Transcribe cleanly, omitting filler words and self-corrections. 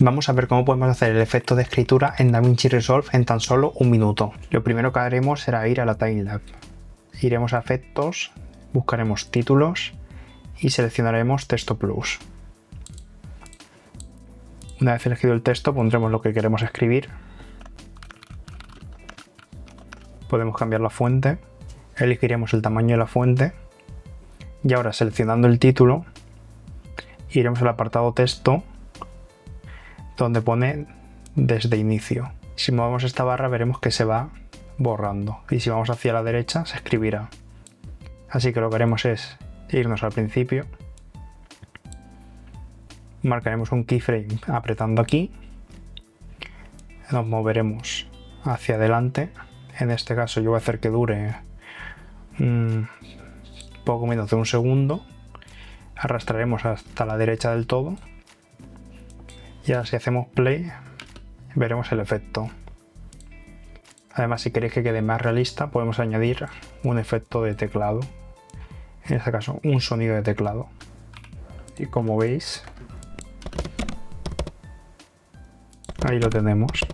Vamos a ver cómo podemos hacer el efecto de escritura en DaVinci Resolve en tan solo un minuto. Lo primero que haremos será ir a la timelapse. Iremos a efectos, buscaremos títulos y seleccionaremos texto plus. Una vez elegido el texto pondremos lo que queremos escribir. Podemos cambiar la fuente, elegiremos el tamaño de la fuente y ahora seleccionando el título iremos al apartado texto donde pone desde inicio. Si movemos esta barra veremos que se va borrando y si vamos hacia la derecha se escribirá. Así que lo que haremos es irnos al principio, marcaremos un keyframe apretando aquí, nos moveremos hacia adelante, en este caso yo voy a hacer que dure poco menos de un segundo, arrastraremos hasta la derecha del todo y ahora si hacemos play veremos el efecto. Además, si queréis que quede más realista podemos añadir un efecto de teclado, en este caso un sonido de teclado, y como veis ahí lo tenemos.